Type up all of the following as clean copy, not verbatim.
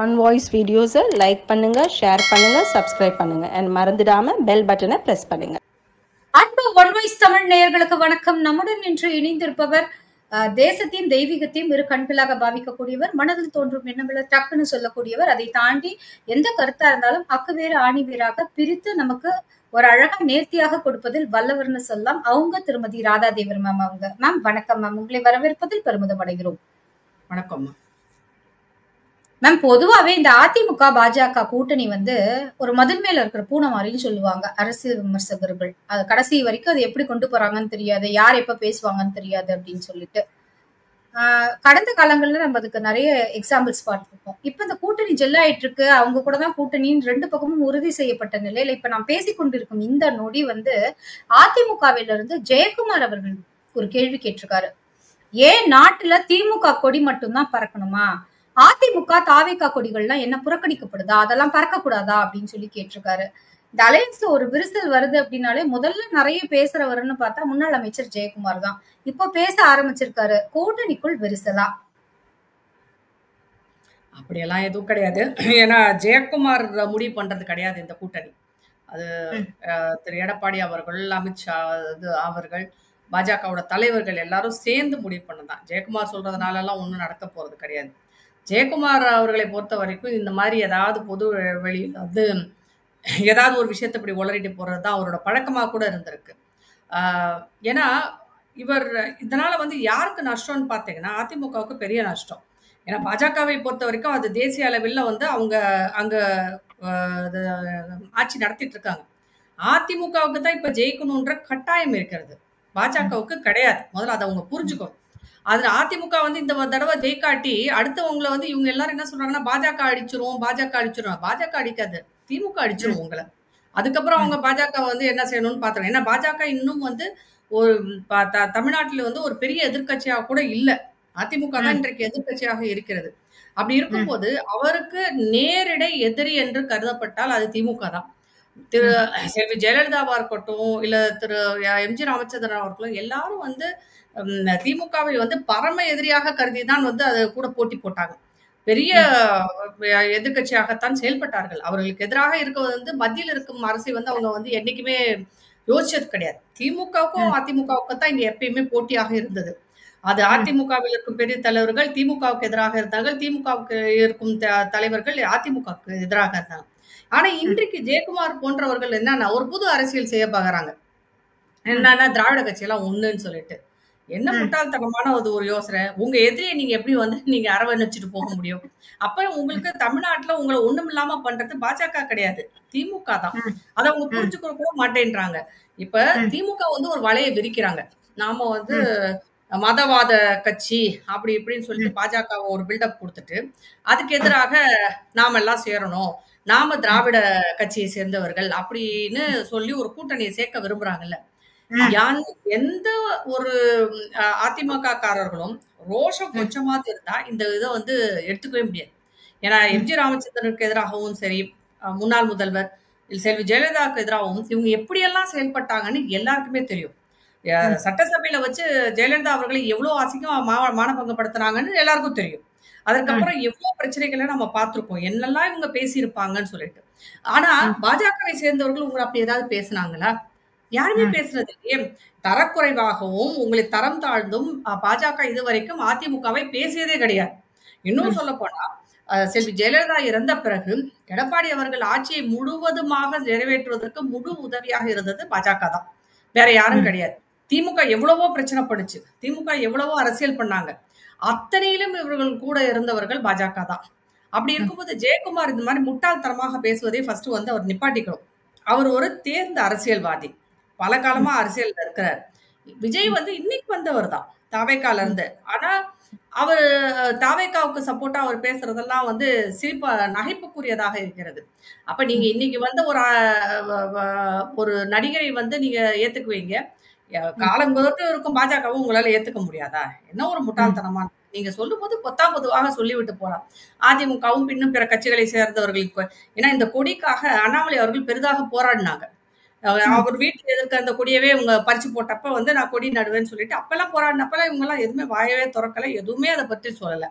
One voice வீடியோஸை like பண்ணுங்க, share பண்ணுங்க, சப்ஸ்கிரைப் பண்ணுங்க அண்ட் மறந்துடாம பெல் பட்டனை பிரஸ் பண்ணுங்க. அன்பு ஒன் வாய்ஸ் தமிழ் நேயர்களுக்கு வணக்கம். நம்முடன் இன்று இணைந்திருப்பவர் தேசத்தையும் தெய்வீகத்தையும் இரு கண்களாக பாவிக்கக்கூடியவர், மனதில் தோன்றும் எண்ணங்களை டக்குன்னு சொல்லக்கூடியவர், அதை தாண்டி எந்த கருத்தா இருந்தாலும் அக்கு வேறு ஆணி வேறாக பிரித்து நமக்கு ஒரு அழகா நேர்த்தியாக கொடுப்பதில் வல்லவர்னு சொல்லலாம். அவங்க திருமதி ராதாதேவர் மேம். அவங்க மேம் வணக்கம் மேம். உங்களை வரவேற்பதில் பெருமிதம் அடைகிறோம். வணக்கம் மேம். பொதுவாவே இந்த அதிமுக பாஜக கூட்டணி ஒரு மதில் மேல இருக்கிற பூனை மாதிரின்னு சொல்லுவாங்க அரசியல் விமர்சகர்கள். அது கடைசி வரைக்கும் அது எப்படி கொண்டு போறாங்கன்னு தெரியாது, யார் எப்ப பேசுவாங்கன்னு தெரியாது அப்படின்னு சொல்லிட்டு கடந்த காலங்கள்ல நம்ம அதுக்கு நிறைய எக்ஸாம்பிள்ஸ் பார்த்துருக்கோம். இப்ப இந்த கூட்டணி ஜெல்லாயிட்டு இருக்கு, அவங்க கூட தான் கூட்டணின்னு ரெண்டு பக்கமும் உறுதி செய்யப்பட்ட நிலையில இப்ப நான் பேசிக்கொண்டிருக்கும் இந்த நொடி அதிமுகவில இருந்து ஜெயக்குமார் அவர்கள் ஒரு கேள்வி கேட்டிருக்காரு. ஏன் நாட்டுல திமுக கொடி மட்டும்தான் பறக்கணுமா, அதிமுக தாவேகா கொடிகள்லாம் என்ன புறக்கணிக்கப்படுதா, அதெல்லாம் பறக்க கூடாதா அப்படின்னு சொல்லி கேட்டிருக்காரு. இந்த அலையன்ஸ்ல ஒரு விரிசல் வருது அப்படின்னாலே முதல்ல நிறைய பேசுறவருன்னு பார்த்தா முன்னாள் அமைச்சர் ஜெயக்குமார் தான். இப்ப பேச ஆரம்பிச்சிருக்காரு, கூட்டணிக்குள் விரிசலா? அப்படியெல்லாம் எதுவும் கிடையாது. ஏன்னா ஜெயக்குமார் முடிவு பண்றது கிடையாது இந்த கூட்டணி. அது திரு எடப்பாடி அவர்கள், அமித்ஷா அவர்கள், பாஜகவோட தலைவர்கள் எல்லாரும் சேர்ந்து முடிவு பண்ணதான். ஜெயக்குமார் சொல்றதுனால எல்லாம் ஒன்றும் நடக்க போறது கிடையாது. ஜெயக்குமார் அவர்களை பொறுத்த வரைக்கும் இந்த மாதிரி ஏதாவது பொது வெளியில் ஏதாவது ஒரு விஷயத்தை இப்படி உளறிட்டு போறது தான் அவரோட பழக்கமாக கூட இருந்திருக்கு. ஏன்னா இவர் இதனால யாருக்கு நஷ்டம்னு பார்த்தீங்கன்னா அதிமுகவுக்கு பெரிய நஷ்டம். ஏன்னா பாஜகவை பொறுத்த வரைக்கும் அது தேசிய அளவில் அவங்க அங்க ஆட்சி நடத்திட்டு இருக்காங்க. அதிமுகவுக்கு தான் இப்ப ஜெயிக்கணும்ன்ற கட்டாயம் இருக்கிறது, பாஜகவுக்கு கிடையாது. முதல்ல அதை அவங்க புரிஞ்சுக்கணும். அதுல அதிமுக இந்த தடவை ஜெயிக்காட்டி அடுத்தவங்களை இவங்க எல்லாரும் என்ன சொல்றாங்கன்னா பாஜக அடிச்சிரும், பாஜக அடிச்சிரும். பாஜக அடிக்காது, திமுக அடிச்சிரும் உங்களை. அதுக்கப்புறம் அவங்க பாஜக என்ன செய்யணும்னு பாத்துறாங்க. ஏன்னா பாஜக இன்னும் ஒரு தமிழ்நாட்டுல ஒரு பெரிய எதிர்கட்சியாக கூட இல்ல. அதிமுக தான் இன்றைக்கு எதிர்கட்சியாக இருக்கிறது. அப்படி இருக்கும்போது அவருக்கு நேரிடை எதிரி என்று கருதப்பட்டால் அது திமுக தான். திரு செல்வி ஜெயலலிதாவா இருக்கட்டும், இல்ல திரு எம்ஜி ராமச்சந்திரன் அவர்களும் எல்லாரும் திமுகவை பரம எதிரியாக கருதிதான் அது கூட போட்டி போட்டாங்க. பெரிய எதிர்கட்சியாகத்தான் செயல்பட்டார்கள். அவர்களுக்கு எதிராக இருக்க மத்தியில் இருக்கும் அரசை அவங்க என்னைக்குமே யோசிச்சது கிடையாது. திமுகவுக்கும் அதிமுகவுக்கும் தான் இங்க எப்பயுமே போட்டியாக இருந்தது. அது அதிமுகவில் இருக்கும் பெரிய தலைவர்கள் திமுகவுக்கு எதிராக இருந்தார்கள், திமுகவுக்கு இருக்கும் தலைவர்கள் அதிமுகவுக்கு எதிராக இருந்தாங்க. ஆனா இன்றைக்கு ஜெயக்குமார் போன்றவர்கள் என்னன்னா ஒரு புது அரசியல் செய்ய பாக்குறாங்க. என்னன்னா திராவிட கட்சியெல்லாம் ஒண்ணுன்னு சொல்லிட்டு, என்ன முட்டாள்தனமான ஒரு யோசனை. உங்க எதிரியை நீங்க எப்படி நீங்க அரவணைச்சிட்டு போக முடியும்? அப்ப உங்களுக்கு தமிழ்நாட்டுல உங்களை ஒண்ணும் இல்லாம பண்றது பாஜக கிடையாது, திமுக தான். அதை அவங்க புரிஞ்சுக்க கூட மாட்டேன்றாங்க. இப்ப திமுக ஒரு வலையை விரிக்கிறாங்க. நாம மதவாத கட்சி அப்படி இப்படின்னு சொல்லிட்டு பாஜக ஒரு பில்டப் கொடுத்துட்டு அதுக்கு எதிராக நாம எல்லாம் சேரணும், நாம திராவிட கட்சியை சேர்ந்தவர்கள் அப்படின்னு சொல்லி ஒரு கூட்டணியை சேர்க்க விரும்புறாங்கல்ல. எந்த ஒரு அதிமுக காரர்களும் ரோஷம் கொஞ்சமாவது இருந்தா இந்த இதை எடுத்துக்கவே முடியாது. ஏன்னா எம்ஜி ராமச்சந்திரனுக்கு எதிராகவும் சரி, முன்னாள் முதல்வர் செல்வி ஜெயலலிதாவுக்கு எதிராகவும் இவங்க எப்படியெல்லாம் செயல்பட்டாங்கன்னு எல்லாருக்குமே தெரியும். சட்டசபையில வச்சு ஜெயலலிதா அவர்களை எவ்வளவு அசிங்கமா மானபங்கப்படுத்தினாங்கன்னு எல்லாருக்கும் தெரியும். அதுக்கப்புறம் எவ்வளவு பிரச்சனைகளை நம்ம பார்த்திருக்கோம், என்னெல்லாம் இவங்க பேசியிருப்பாங்கன்னு சொல்லிட்டு. ஆனா பாஜகவை சேர்ந்தவர்கள் உங்களை அப்படி ஏதாவது பேசினாங்களா? யாருமே பேசுறது இல்லையே. தரக்குறைவாகவும் உங்களை தரம் தாழ்ந்தும் பாஜக இதுவரைக்கும் அதிமுகவை பேசியதே கிடையாது. இன்னும் சொல்ல போனா செல்வி ஜெயலலிதா இறந்த பிறகு எடப்பாடி அவர்கள் ஆட்சியை முழுவதுமாக நிறைவேற்றுவதற்கு முழு உதவியாக இருந்தது பாஜக தான், வேற யாரும் கிடையாது. திமுக எவ்வளவோ பிரச்சனை பண்ணுச்சு, திமுக எவ்வளவோ அரசியல் பண்ணாங்க, அத்தனையிலும் இவர்கள் கூட இருந்தவர்கள் பாஜக தான். அப்படி இருக்கும்போது ஜெயக்குமார் இந்த மாதிரி முட்டாள்தனமாக பேசுவதை ஃபர்ஸ்ட் அவர் நிப்பாட்டிக்கணும். அவர் ஒரு தேர்ந்த அரசியல்வாதி, பல காலமா அரசியல் இருக்கிறார். விஜய் இன்னைக்கு வந்தவர் தான் தாவேக்கால இருந்து. ஆனா அவர் தாவேக்காவுக்கு சப்போர்ட்டா அவர் பேசுறதெல்லாம் சிரிப்பா நகைப்புக்குரியதாக இருக்கிறது. அப்ப நீங்க இன்னைக்கு ஒரு நடிகரை நீங்க ஏத்துக்குவீங்க, காலம் தொட்டு இருக்கும் பாஜகவும் உங்களால ஏத்துக்க முடியாதா? என்ன ஒரு முட்டாள்தனமான நீங்க சொல்லும் போது பொத்தாம் பொதுவாக சொல்லிவிட்டு போலாம். அதிமுகவும் பின்னும் பிற கட்சிகளை சேர்ந்தவர்களுக்கு, ஏன்னா இந்த கொடிக்காக அண்ணாமலை அவர்கள் பெரிதாக போராடினாங்க. அவர் வீட்டுல எதிர்க்க அந்த கொடியவே இவங்க பறிச்சு போட்டப்ப வந்து நான் கொடி நடுவேன்னு சொல்லிட்டு அப்பெல்லாம் போராடினப்பெல்லாம் இவங்க எல்லாம் எதுவுமே வாயவே திறக்கல, எதுவுமே அதை பற்றி சொல்லல.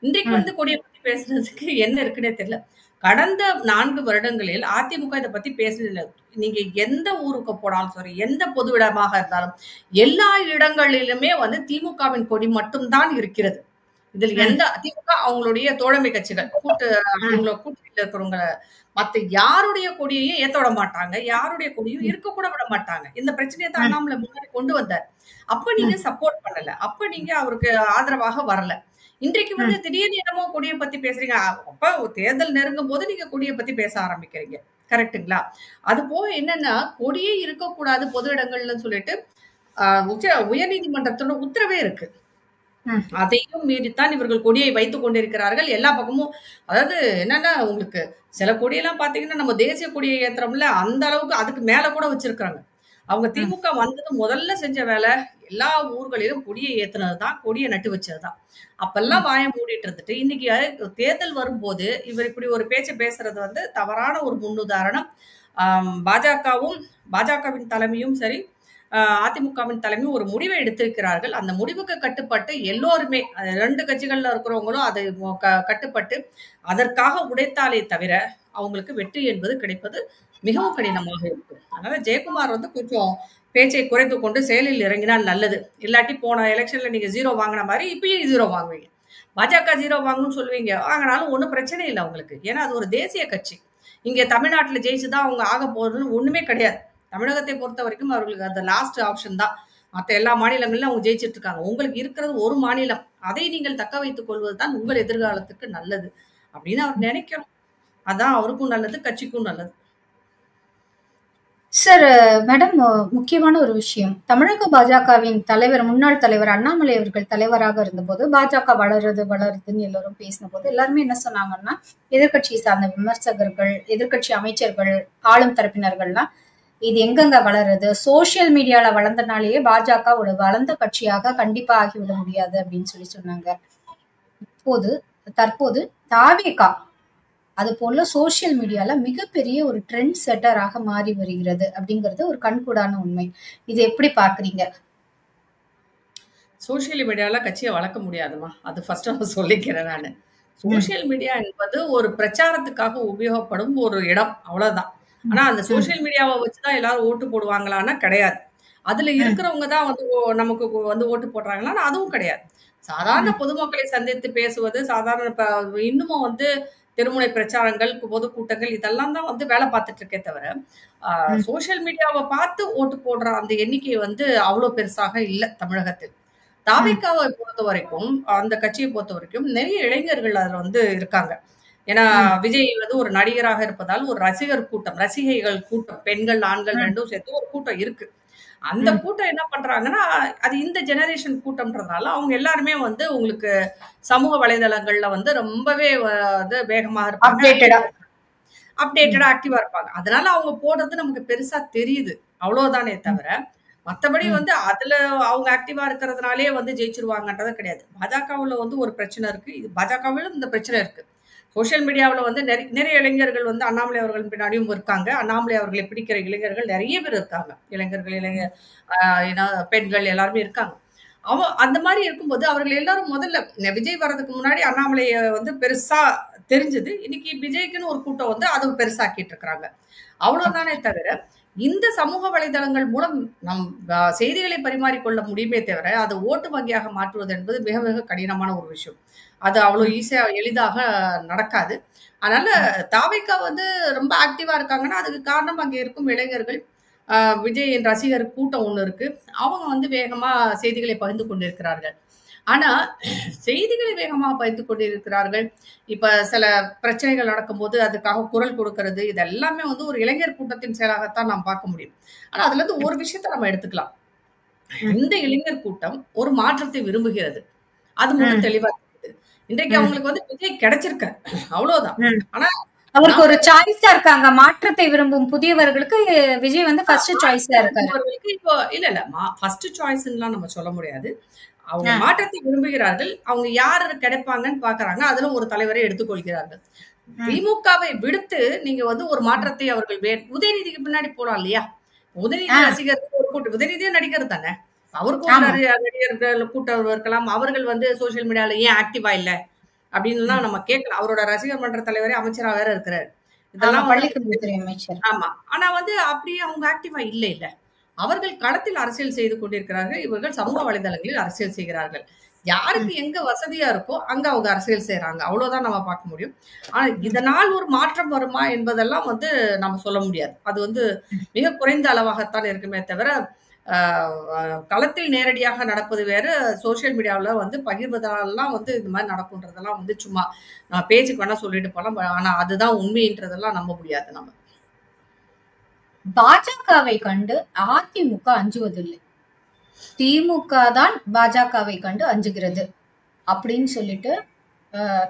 இன்றைக்கு வந்து கொடியை பத்தி பேசுறதுக்கு என்ன இருக்குன்னே தெரியல. கடந்த 4 வருடங்களில் அதிமுக இதை பத்தி பேசுறதில்லை. நீங்க எந்த ஊருக்கு போனாலும் சரி, எந்த பொது இடமாக இருந்தாலும் எல்லா இடங்களிலுமே வந்து திமுகவின் கொடி மட்டும்தான் இருக்கிறது. இதில் எந்த திமுக அவங்களுடைய தோழமை கட்சிகள் அவங்களோட கூட்டணியில இருக்கிறவங்க மத்த யாருடைய கொடியையும் ஏத்த விட மாட்டாங்க, யாருடைய கொடியும் இருக்க கூட விட மாட்டாங்க. இந்த பிரச்சனையை தான் அண்ணாமலை முன்னாடி கொண்டு வந்தார். அப்ப நீங்க சப்போர்ட் பண்ணல, அப்ப நீங்க அவருக்கு ஆதரவாக வரல. இன்றைக்கு வந்து திடீர்னு என்னமோ கொடியை பத்தி பேசுறீங்க. அப்ப தேர்தல் நெருங்கும் போது நீங்க கொடியை பத்தி பேச ஆரம்பிக்கிறீங்க. கரெக்டுங்களா? அது போக என்னன்னா கொடியே இருக்கக்கூடாது பொது இடங்கள்னு சொல்லிட்டு உயர்நீதிமன்றத்தோட உத்தரவே இருக்கு. அதையும் மீறித்தான் இவர்கள் கொடியை வைத்துக் கொண்டிருக்கிறார்கள். எல்லா பக்கமும் அதாவது என்னன்னா உங்களுக்கு சில கொடியெல்லாம் பாத்தீங்கன்னா நம்ம தேசிய கொடியை ஏத்துறோம்ல அந்த அளவுக்கு அதுக்கு மேல கூட வச்சிருக்காங்க. அவங்க திமுக வந்தது முதல்ல செஞ்ச வேலை எல்லா ஊர்களிலும் கொடியை ஏத்துனதுதான், கொடியை நட்டு வச்சதுதான். அப்பெல்லாம் வாய மூடிட்டு இருந்துட்டு இன்னைக்கு தேர்தல் வரும்போது இவர் இப்படி ஒரு பேச்சை பேசுறது வந்து தவறான ஒரு முன்னுதாரணம். பாஜகவின் தலைமையும் சரி, அதிமுகவின் தலைமையும் ஒரு முடிவை எடுத்திருக்கிறார்கள். அந்த முடிவுக்கு கட்டுப்பட்டு எல்லோருமே 2 கட்சிகள்ல இருக்கிறவங்களும் அதை கட்டுப்பட்டு அதற்காக உடைத்தாலே தவிர அவங்களுக்கு வெற்றி என்பது கிடைப்பது மிகவும் கடினமாக இருக்கும். அதனால ஜெயக்குமார் வந்து கொஞ்சம் பேச்சை குறைத்து கொண்டு செயலில் இறங்கினால் நல்லது. இல்லாட்டி போன எலெக்ஷன்ல நீங்க 0 வாங்கின மாதிரி இப்பயும் 0 வாங்குவீங்க. பாஜக 0 வாங்குன்னு சொல்லுவீங்க, வாங்கினாலும் ஒன்றும் பிரச்சனை இல்லை அவங்களுக்கு. ஏன்னா அது ஒரு தேசிய கட்சி. இங்க தமிழ்நாட்டில் ஜெயிச்சுதான் அவங்க ஆக போறதுன்னு ஒண்ணுமே கிடையாது. தமிழகத்தை பொறுத்த வரைக்கும் அவர்களுக்கு அந்த லாஸ்ட் ஆப்ஷன் தான். மற்ற எல்லா மாநிலங்களிலும் அவங்க ஜெயிச்சிட்டு இருக்காங்க. உங்களுக்கு இருக்கிறது ஒரு மாநிலம், அதை நீங்கள் தக்க வைத்துக் கொள்வதுதான் உங்கள் எதிர்காலத்துக்கு நல்லது அப்படின்னு அவர் நினைக்கிறோம். அதான் அவருக்கும் நல்லது, கட்சிக்கும் நல்லது. சார், மேடம், முக்கியமான ஒரு விஷயம். தமிழக பாஜகவின் தலைவர், முன்னாள் தலைவர் அண்ணாமலை அவர்கள் தலைவராக இருந்தபோது பாஜக வளருதுன்னு எல்லாரும் பேசின போது எல்லாருமே என்ன சொன்னாங்கன்னா, எதிர்கட்சியை சார்ந்த விமர்சகர்கள், எதிர்கட்சி அமைச்சர்கள், ஆளும் தரப்பினர்கள்லாம் இது எங்கெங்க வளருது, சோசியல் மீடியால வளர்ந்தனாலேயே பாஜக ஒரு வளர்ந்த கட்சியாக கண்டிப்பா ஆகிவிட முடியாது அப்படின்னு சொன்னாங்க. தற்போது தாவேகா அது போல சோசியல் மீடியால மிகப்பெரிய ஒரு ட்ரெண்ட் செட்டராக மாறி வருகிறது அப்படிங்கிறது ஒரு கண்கூடான உண்மை. இது எப்படி பாக்குறீங்க? சோசியல் மீடியால கட்சியை வளர்க்க முடியாதுமா, அது ஃபர்ஸ்ட் நான் சொல்லிக்கிறேன். நான் சோசியல் மீடியா என்பது ஒரு பிரச்சாரத்துக்காக உபயோகப்படும் ஒரு இடம், அவ்வளவுதான். ஆனா அந்த சோசியல் மீடியாவை வச்சுதான் எல்லாரும் ஓட்டு போடுவாங்களான்னா கிடையாது. அதுல இருக்கிறவங்க தான் வந்து நமக்கு வந்து ஓட்டு போடுறாங்களான்னா அதுவும் கிடையாது. சாதாரண பொதுமக்களை சந்தித்து பேசுவது, சாதாரண இன்னமும் வந்து தெருமுனை பிரச்சாரங்கள், பொதுக்கூட்டங்கள் இதெல்லாம் தான் வந்து வேலை பார்த்துட்டு இருக்கே தவிர சோசியல் மீடியாவை பார்த்து ஓட்டு போடுற அந்த எண்ணிக்கை வந்து அவ்வளவு பெருசாக இல்லை தமிழகத்தில். தாவேகாவை பொறுத்த வரைக்கும், அந்த கட்சியை பொறுத்த வரைக்கும் நிறைய இளைஞர்கள் அதுல வந்து இருக்காங்க. ஏன்னா விஜய் வந்து ஒரு நடிகராக இருப்பதால் ஒரு ரசிகைகள் கூட்டம், பெண்கள் ஆண்கள் ரெண்டும் சேர்த்து ஒரு கூட்டம் இருக்கு. அந்த கூட்டம் என்ன பண்றாங்கன்னா, அது இந்த ஜெனரேஷன் கூட்டம்ன்றதுனால அவங்க எல்லாருமே வந்து உங்களுக்கு சமூக வலைதளங்கள்ல வந்து ரொம்பவே வேகமா இருப்பாங்க, அப்டேட்டடா ஆக்டிவா இருப்பாங்க. அதனால அவங்க போடுறது நமக்கு பெருசா தெரியுது, அவ்வளவுதானே தவிர மத்தபடி வந்து அதுல அவங்க ஆக்டிவா இருக்கிறதுனாலே வந்து ஜெயிச்சிருவாங்கன்றது கிடையாது. பாஜகவுல வந்து ஒரு பிரச்சனை இருக்கு, இது பாஜகவிலும் இந்த பிரச்சனை இருக்கு. சோசியல் மீடியாவில் வந்து நிறைய இளைஞர்கள் வந்து அண்ணாமலை அவர்கள் பின்னாடியும் இருக்காங்க. அண்ணாமலை அவர்களை பிடிக்கிற இளைஞர்கள் நிறைய பேர் இருக்காங்க. பெண்கள் எல்லாருமே இருக்காங்க. அந்த மாதிரி இருக்கும்போது அவர்கள் எல்லாரும் முதல்ல விஜய் வர்றதுக்கு முன்னாடி அண்ணாமலையை வந்து பெருசா தெரிஞ்சது. இன்னைக்கு விஜய்க்குன்னு ஒரு கூட்டம் வந்து அதை பெருசாக்கிட்டு இருக்கிறாங்க, அவ்வளவுதானே தவிர இந்த சமூக வலைதளங்கள் மூலம் நம் செய்திகளை பரிமாறிக்கொள்ள முடியுமே தவிர அது ஓட்டு வங்கியாக மாற்றுவது என்பது மிக மிக கடினமான ஒரு விஷயம். அது அவ்வளவு ஈஸியா எளிதாக நடக்காது. அதனால தாவேகா வந்து ரொம்ப ஆக்டிவா இருக்காங்கன்னா அதுக்கு காரணம் அங்கே இருக்கும் இளைஞர்கள், விஜயின் ரசிகர் கூட்டம் ஒண்ணு இருக்கு. அவங்க வந்து வேகமா செய்திகளை பகிர்ந்து கொண்டிருக்கிறார்கள். ஆனா செய்திகளை வேகமாக பகிர்ந்து கொண்டிருக்கிறார்கள். இப்ப சில பிரச்சனைகள் நடக்கும்போது அதுக்காக குரல் கொடுக்கிறது, இது எல்லாமே வந்து ஒரு இளைஞர் கூட்டத்தின் செயலாகத்தான் நாம் பார்க்க முடியும். ஆனா அதுல இருந்து ஒரு விஷயத்த நம்ம எடுத்துக்கலாம். இந்த இளைஞர் கூட்டம் ஒரு மாற்றத்தை விரும்புகிறது, அது மட்டும் தெளிவா இருக்குது. இன்றைக்கு அவங்களுக்கு வந்து விஜய் கிடைச்சிருக்க, அவ்வளவுதான். ஆனா அவருக்கு ஒரு சாய்ஸா இருக்காங்க. மாற்றத்தை விரும்பும் புதியவர்களுக்கு விஜய் வந்து ஃபர்ஸ்ட் சாய்ஸா இருக்காரு. இப்போ இல்ல ஃபர்ஸ்ட் சாய்ஸ்லாம் நம்ம சொல்ல முடியாது. அவங்க மாற்றத்தை விரும்புகிறார்கள். அவங்க யாரு கிடைப்பாங்கன்னு பாக்குறாங்க, அதுல ஒரு தலைவரை எடுத்துக்கொள்கிறார்கள். திமுகவை விடுத்து நீங்க வந்து ஒரு மாற்றத்தை அவர்கள் உதயநிதிக்கு பின்னாடி போலாம் இல்லையா? உதயநிதி ரசிகர்கள் ஒரு கூட்டம், உதயநிதியும் நடிகர் தானே, அவருக்கும் ஒரு நடிகர்கள் கூட்டம் இருக்கலாம். அவர்கள் வந்து சோசியல் மீடியால ஏன் ஆக்டிவா இல்ல அப்படின்னு நம்ம கேட்கலாம். அவரோட ரசிகர் மன்ற தலைவரே அமைச்சரா வேற இருக்கிறாரு. இதெல்லாம் பள்ளிக்கல்வித்துறை அமைச்சர். ஆமா. ஆனா வந்து அப்படியே அவங்க ஆக்டிவா இல்ல. அவர்கள் களத்தில் அரசியல் செய்து கொண்டிருக்கிறார்கள். இவர்கள் சமூக வலைதளங்களில் அரசியல் செய்கிறார்கள். யாருக்கு எங்க வசதியா இருக்கோ அங்க அவங்க அரசியல் செய்யறாங்க. அவ்வளவுதான் நம்ம பார்க்க முடியும். ஆனா இதனால் ஒரு மாற்றம் வருமா என்பதெல்லாம் வந்து நம்ம சொல்ல முடியாது. அது வந்து மிக குறைந்த அளவாகத்தான் இருக்குமே தவிர களத்தில் நேரடியாக நடப்பது வேறு, சோசியல் மீடியாவுல வந்து பகிர்வதாலலாம் வந்து இந்த மாதிரி நடக்கும்ன்றதெல்லாம் வந்து சும்மா பேச்சுக்கு வேணா சொல்லிட்டு போலாம். ஆனா அதுதான் உண்மைன்றதெல்லாம் நம்ப முடியாது நம்ம. பாஜகவை கண்டு அதிமுக அஞ்சுவதில்லை, திமுக தான் பாஜகவை கண்டு அஞ்சுகிறது அப்படின்னு சொல்லிட்டு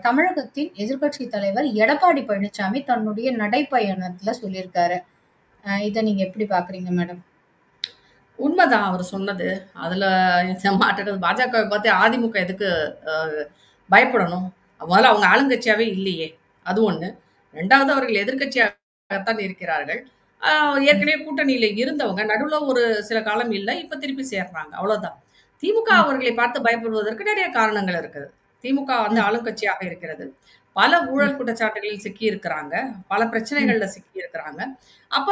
தமிழகத்தின் எதிர்கட்சி தலைவர் எடப்பாடி பழனிசாமி தன்னுடைய நடைப்பயணத்துல சொல்லியிருக்காரு. இதை நீங்க எப்படி பாக்குறீங்க மேடம்? உண்மைதான் அவர் சொன்னது. அதுல மாற்றுறது பாஜகவை பார்த்து அதிமுக எதுக்கு பயப்படணும்? முதல்ல அவங்க ஆளுங்கட்சியாவே இல்லையே, அது ஒண்ணு. ரெண்டாவது அவர்கள் எதிர்கட்சியாகத்தான் இருக்கிறார்கள். ஏற்கனவே கூட்டணியில இருந்தவங்க நடுவுல ஒரு சில காலம் இல்லை, இப்ப திருப்பி சேர்றாங்க, அவ்வளவுதான். திமுக அவர்களை பார்த்து பயப்படுவதற்கு நிறைய காரணங்கள் இருக்குது. திமுக வந்து ஆளுங்கட்சியாக இருக்கிறது, பல ஊழல் குற்றச்சாட்டுகளில் சிக்கி இருக்கிறாங்க, பல பிரச்சனைகள்ல சிக்கி இருக்கிறாங்க. அப்ப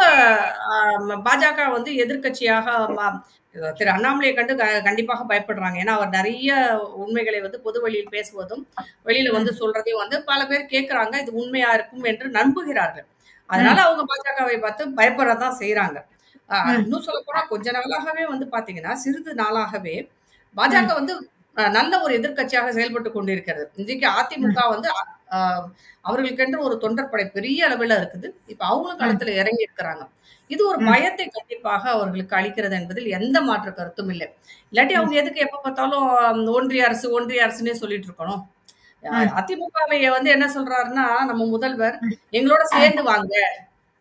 பாஜக வந்து எதிர்கட்சியாக திரு அண்ணாமலையை கண்டு கண்டிப்பாக பயப்படுறாங்க. ஏன்னா அவர் நிறைய உண்மைகளை வந்து பொது வெளியில் பேசுவதும் வெளியில வந்து சொல்றதையும் வந்து பல பேர் கேட்கிறாங்க, இது உண்மையா இருக்கும் என்று நம்புகிறார்கள். அதனால அவங்க பாஜகவை பார்த்து பயப்படத்தான் செய்யறாங்க. இன்னும் சொல்ல போனா கொஞ்ச நாளாகவே வந்து பாத்தீங்கன்னா, சிறிது நாளாகவே பாஜக வந்து நல்ல ஒரு எதிர்கட்சியாக செயல்பட்டு கொண்டிருக்கிறது. இன்றைக்கு அதிமுக வந்து அவர்களுக்கென்று ஒரு தொண்டற்படை பெரிய அளவில் இருக்குது. இப்ப அவங்களும் களத்துல இறங்கி இருக்கிறாங்க. இது ஒரு பயத்தை கண்டிப்பாக அவர்களுக்கு அளிக்கிறது என்பதில் எந்த மாற்று கருத்தும் இல்லை. இல்லாட்டி அவங்க எதுக்கு எப்ப பார்த்தாலும் ஒன்றிய அரசு ஒன்றிய அரசுன்னே சொல்லிட்டு இருக்கணும். அதிமுகவை வந்து என்ன சொல்றாருன்னா, நம்ம முதல்வர் எங்களோட சேர்ந்து வாங்க,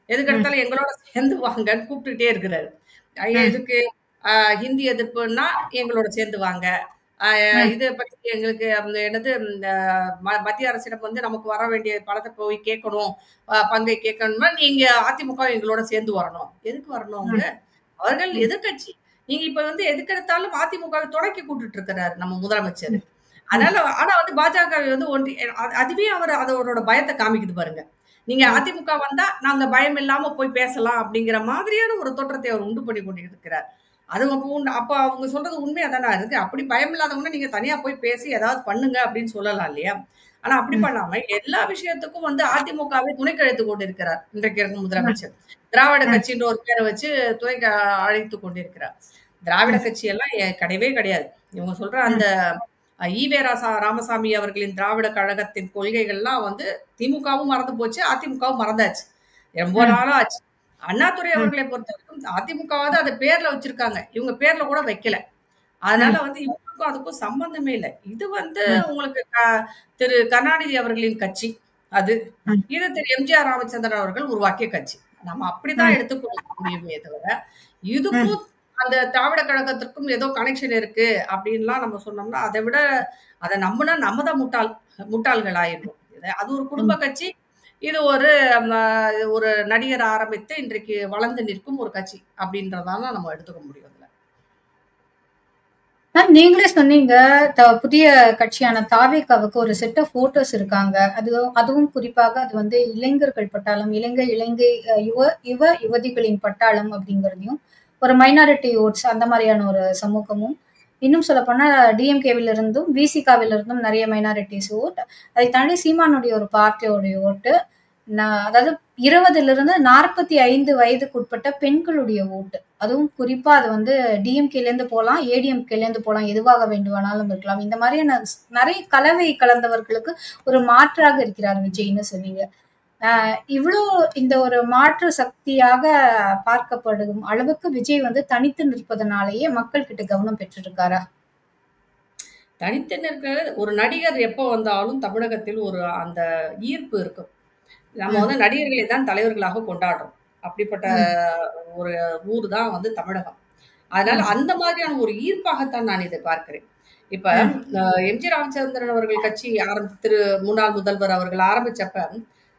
எதுக்கு எடுத்தாலும் எங்களோட சேர்ந்து வாங்கன்னு கூப்பிட்டுட்டே இருக்கிறாரு. இதுக்கு ஹிந்தி எதிர்ப்புன்னா எங்களோட சேர்ந்து வாங்க, இதை பத்தி எங்களுக்கு என்னது மத்திய அரசிடம் வந்து நமக்கு வர வேண்டிய பணத்தை போய் கேட்கணும், பங்கை கேட்கணும்னா நீங்க அதிமுக எங்களோட சேர்ந்து வரணும். எதுக்கு வரணும்? அவங்க அவர்கள் எதிர்கட்சி. நீங்க இப்ப வந்து எதுக்கெடுத்தாலும் அதிமுகவை தொடக்கி கூப்பிட்டு இருக்கிறாரு நம்ம முதலமைச்சர். அதனால ஆனா வந்து பாஜக வந்து அதுவே அவர் அதோட பயத்தை காமிக்குது பாருங்க. நீங்க அதிமுக வந்தா நாங்க பயம் இல்லாம போய் பேசலாம் அப்படிங்கிற மாதிரியான ஒரு தோற்றத்தை அவர் உண்டு பண்ணி கொண்டு இருக்கிறார். அது அப்ப அவங்க சொல்றது உண்மையா தானே இருக்கு. அப்படி பயம் இல்லாதவங்க நீங்க தனியா போய் பேசி ஏதாவது பண்ணுங்க அப்படின்னு சொல்லலாம் இல்லையா? ஆனா அப்படி பண்ணாம எல்லா விஷயத்துக்கும் வந்து அதிமுகவை துணைக்கழைத்து கொண்டிருக்கிறார் இன்றைக்கு இருக்கும் முதலமைச்சர். திராவிட கட்சின்ற ஒரு பேரை வச்சு துணைக்கு அழைத்து கொண்டிருக்கிறார். திராவிட கட்சி எல்லாம் கிடையவே கிடையாது. இவங்க சொல்ற அந்த ஈவே ராமசாமி அவர்களின் திராவிட கழகத்தின் கொள்கைகள்லாம் வந்து திமுகவும் மறந்து போச்சு, அதிமுகவும் மறந்தாச்சு, ரொம்ப நாளா ஆச்சு. அண்ணாதுரை அவர்களை பொறுத்த வரைக்கும் அதிமுகவாவது அதை பேர்ல வச்சிருக்காங்க, இவங்க பேர்ல கூட வைக்கல. அதனால வந்து இவங்களுக்கும் அதுக்கும் சம்பந்தமே இல்லை. இது வந்து உங்களுக்கு திரு கருணாநிதி அவர்களின் கட்சி, அது இது திரு எம்ஜிஆர் ராமச்சந்திரன் அவர்கள் உருவாக்கிய கட்சி. நம்ம அப்படிதான் எடுத்துக்கொள்ள முடியுமே தவிர இதுக்கும் அந்த திராவிட கழகத்திற்கும் ஏதோ கனெக்ஷன் இருக்கு அப்படின்லாம் நம்ம சொன்னோம்னா அதை விட அதை நம்பினா நம்ம தான் முட்டாள்கள் ஆயிடும். அது ஒரு குடும்ப கட்சி, இது ஒரு நடிகர் ஆரம்பித்து இன்றைக்கு வளர்ந்து நிற்கும் ஒரு கட்சி அப்படின்றதால நம்ம எடுத்துக்க முடியும். நீங்களே சொன்னீங்க புதிய கட்சியான தாவேகாவுக்கு ஒரு செட் ஆஃப் போட்டோஸ் இருக்காங்க. அதுவும் குறிப்பாக அது வந்து இளைஞர்கள் பட்டாளம், இலங்கை யுவதிகளின் பட்டாளம் அப்படிங்கிறதையும், ஒரு மைனாரிட்டி ஓட்ஸ் அந்த மாதிரியான ஒரு சமூகமும், இன்னும் சொல்ல போனா டிஎம்கேவில இருந்தும் விசிகாவில இருந்தும் நிறைய மைனாரிட்டிஸ் ஓட், அதை தாண்டி சீமானுடைய ஒரு பார்ட்டியோடைய ஓட்டு, அதாவது 20 to 45 வயதுக்குட்பட்ட பெண்களுடைய ஓட்டு. அதுவும் குறிப்பா அது வந்து டிஎம்கேல இருந்து போகலாம், ஏடிஎம்கேல இருந்து போகலாம், எதுவாக வேண்டுமானாலும் இருக்கலாம். இந்த மாதிரியான நிறைய கலவை கலந்தவர்களுக்கு ஒரு மாற்றாக இருக்கிறார் விஜய்னு சொன்னீங்க. இவ்வளோ இந்த ஒரு மாற்று சக்தியாக பார்க்கப்படும் அளவுக்கு விஜய் வந்து தனித்து நிற்பதனாலேயே மக்கள் கிட்ட கவனம் பெற்றிருக்காரா? தனித்து நிற்க ஒரு நடிகர் எப்போ வந்தாலும் தமிழகத்தில் ஒரு அந்த ஈர்ப்பு இருக்கும். நம்ம வந்து நடிகர்களை தான் தலைவர்களாக கொண்டாடுறோம். அப்படிப்பட்ட ஒரு ஊர் தான் வந்து தமிழகம். அதனால அந்த மாதிரியான ஒரு ஈர்ப்பாகத்தான் நான் இதை பார்க்கிறேன். இப்ப எம்ஜி ராமச்சந்திரன் அவர்கள் கட்சி திரு முன்னாள் முதல்வர் அவர்கள் ஆரம்பிச்சப்ப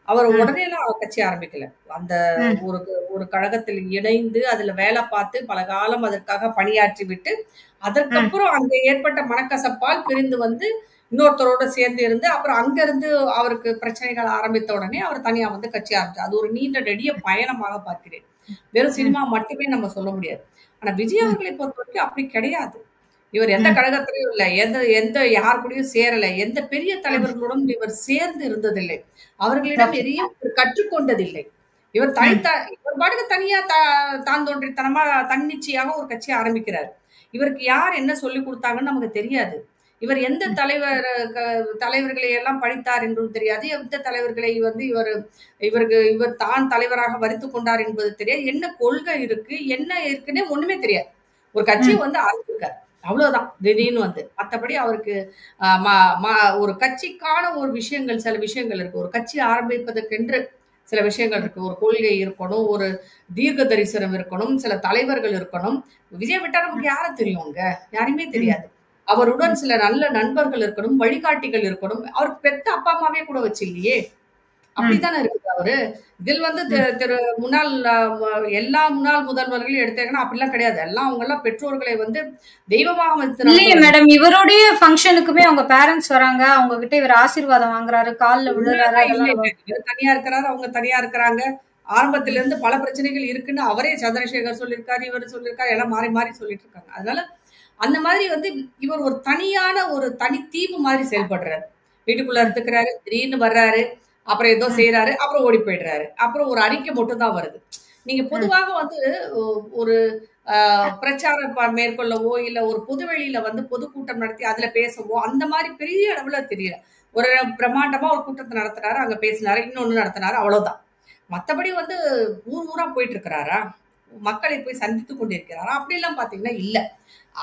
அவர் ம், உடனேலாம் கட்சி ஆரம்பிக்கல. அந்த ம், ஒரு ஒரு கழகத்தில் இணைந்து அதுல வேலை பார்த்து பல காலம் அதற்காக பணியாற்றி விட்டு, ம், அதற்கப்புறம் அங்க ஏற்பட்ட மனக்கசப்பால் பிரிந்து வந்து இன்னொருத்தரோட சேர்ந்து இருந்து, அப்புறம் அங்கருந்து அவருக்கு பிரச்சனைகள் ஆரம்பித்த உடனே அவர் தனியா வந்து கட்சி ஆரம்பிச்சார். அது ஒரு நீண்ட நெடிய பயணமாக பார்க்கிறேன். வெறும் ம், சினிமா மட்டுமே நம்ம சொல்ல முடியாது. ஆனா விஜய் ம், அவர்களை பொறுத்தவரைக்கும் அப்படி கிடையாது. இவர் எந்த ம், கழகத்திலயும் இல்ல. எந்த எந்த யார் கூடயும் சேரல. எந்த பெரிய ம். தலைவர்களுடன் இவர் சேர்ந்து இருந்ததில்லை. அவர்களிடம் ஓகே. எதையும் கற்றுக்கொண்டதில்லை. இவர் ம், இவர் பாட்டுக்கு தனியா தான் தோன்றித்தனமா தன்னிச்சையாக ஒரு கட்சி ஆரம்பிக்கிறார். இவருக்கு யார் என்ன சொல்லிக் குடுத்தாங்கன்னு நமக்கு தெரியாது. இவர் எந்த ம். தலைவர்களை எல்லாம் படித்தார் என்றும் தெரியாது. எந்த தலைவர்களை வந்து இவர் தான் தலைவராக வரித்துக் கொண்டார் என்பது தெரியாது. என்ன கொள்கை இருக்கு, என்ன இருக்குன்னே ஒண்ணுமே தெரியாது. ஒரு கட்சிய ம். வந்து ஆரம்பிச்சிருக்காரு. அவ்வளோதான். திடீர்னு வந்து. மத்தபடி அவருக்கு அ ம ம ஒரு கட்சிக்கான ஒரு விஷயங்கள் சில விஷயங்கள் இருக்கு. ஒரு கட்சி ஆரம்பிப்பதற்கென்று சில விஷயங்கள் இருக்கு. ஒரு கொள்கை இருக்கணும். ஒரு தீர்க்க தரிசனம் இருக்கணும். சில தலைவர்கள் இருக்கணும். விஜய் விட்டா நமக்கு யார தெரியும் அங்க? யாரையுமே ம். தெரியாது. அவருடன் ம். சில நல்ல நண்பர்கள் இருக்கணும். வழிகாட்டிகள் இருக்கணும். அவர் பெத்த அப்பா, அம்மாவே கூட வச்சு இல்லையே! ம். அப்படித்தானே இருக்குது அவரு. இதில் வந்து ம். திரு முன்னாள் எல்லா முன்னாள் முதல்வர்களையும் எடுத்தீங்கன்னா அப்படிலாம் கிடையாது. எல்லாம் அவங்கலாம் பெற்றோர்களை வந்து தெய்வமாக மதித்து இல்லையே நடந்தவர்கள். மேடம். இவருடைய ஃபங்ஷனுக்குமே அவங்க பேரண்ட்ஸ் வராங்க. அவங்க கிட்ட இவர் ஆசீர்வாதம் வாங்குறாரு. கால்ல விழுறாரு. இவரெல்லாம் அதெல்லாம் நம்ம இல்லைங்க. இவர் தனியா இருக்கிறாரு, அவங்க தனியா இருக்கிறாங்க. ஆரம்பத்துல இருந்து பல பிரச்சனைகள் இருக்குன்னு அவரே சந்திரசேகர் சொல்லியிருக்காரு, இவரு சொல்லியிருக்காரு. எல்லாம் மாறி மாறி சொல்லிட்டு இருக்காங்க. அதனால அந்த மாதிரி வந்து இவர் ஒரு தனியான ஒரு தனி தீவு மாதிரி செயல்படுறாரு. வீட்டுக்குள்ள ம். இருந்துக்கிறாரு, திடீர்னு வர்றாரு, அப்புறம் ஏதோ ம். செய்றாரு, அப்புறம் ஓடி போயிடுறாரு. அப்புறம் ஒரு அறிக்கை மட்டும் தான் வருது. நீங்க ம். பொதுவாக வந்து ஒ ஒரு பிரச்சாரம் மேற்கொள்ளவோ, இல்ல ஒரு பொதுவெளியில வந்து பொதுக்கூட்டம் நடத்தி அதுல பேசவோ, அந்த மாரி பெரிய அளவுல தெரியல. ஒரு பிரம்மாண்டமா ஒரு கூட்டத்த நடத்துனாரு, அங்க பேசினாரு, இன்னொன்னு நடத்துனாரு, அவ்வளோதான். மத்தபடி வந்து ஊர் ஊரா போயிட்டு இருக்கிறாரா? மக்களை போய் சந்தித்துக் கொண்டிருக்கிறாரா? அப்படிலாம் பார்த்தீங்கன்னா இல்ல.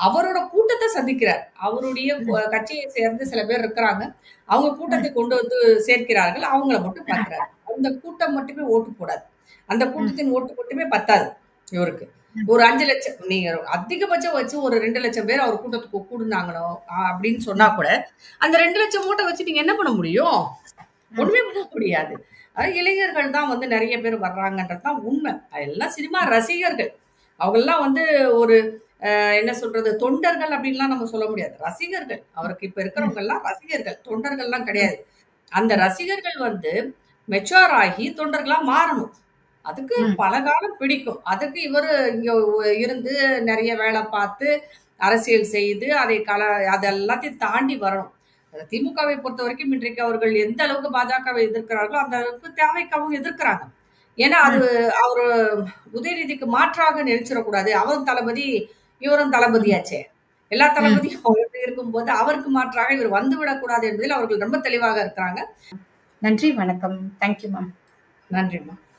அவரோட கூட்டத்த சந்திக்கிறார். அவருடைய ம். கட்சியை சேர்ந்து சில பேர் இருக்கிறாங்க. அவங்க ம். கூட்டத்தை கொண்டு வந்து சேர்க்கிறார்கள். அவங்கள மட்டும் பார்க்கிறார். அந்த கூட்டம் மட்டுமே ஓட்டு போடாது. அந்த ம். கூட்டத்தின் ஓட்டு மட்டுமே பத்தாது இவருக்கு. ம். ஒரு 5,00,000 நீங்க அதிகபட்சம் வச்சு ஒரு 2,00,000 பேர் அவர் கூட்டத்துக்கு கூடுனாங்கனோ அப்படின்னு சொன்னா கூட, அந்த 2,00,000 ஓட்ட வச்சு நீங்க என்ன பண்ண முடியும்? ம். ஒண்ணுமே பண்ண முடியாது. இளைஞர்கள் தான் வந்து நெறைய பேர் வர்றாங்கன்றது தான் உண்மை. எல்லாம் சினிமா ரசிகர்கள். அவங்கலாம் வந்து ஒரு என்ன சொல்றது? தொண்டர்கள் அப்படின்லாம் நம்ம சொல்ல முடியாது. ரசிகர்கள். அவருக்கு இப்ப ம். இருக்கிறவங்கலாம் ரசிகர்கள். தொண்டர்கள்லாம் ம். கிடையாது. அந்த ரசிகர்கள் வந்து மெச்சூர் ஆகி தொண்டர்களா மாறணும். அதுக்கு ம். பல காலம் பிடிக்கும். அதுக்கு இவரு இங்க இருந்து நெறைய வேல பார்த்து, அரசியல் செய்து, அத எல்லாத்தையும் தாண்டி வரணும். திமுகவை பொறுத்தவரைக்கும் இன்றைக்கு அவர்கள் எந்த அளவுக்கு பாஜகவை எதிர்க்கிறார்களோ, அந்த அளவுக்கு தேவைக்காகவும் எதிர்க்கிறாங்க. ஏன்னா, அது ம். அவரு உதயநிதிக்கு மாற்றாக நினைச்சிடக்கூடாது. அவரும் தளபதி, இவரும் ம். தளபதியாச்சே. எல்லா ம். தளபதியும் அவருக்கு இருக்கும்போது, அவருக்கு மாற்றாக இவர் வந்துவிடக்கூடாது என்பதில் அவர்கள் ரொம்ப தெளிவாக இருக்கிறாங்க. நன்றி, வணக்கம். Thank you ma'am. நன்றிம்மா.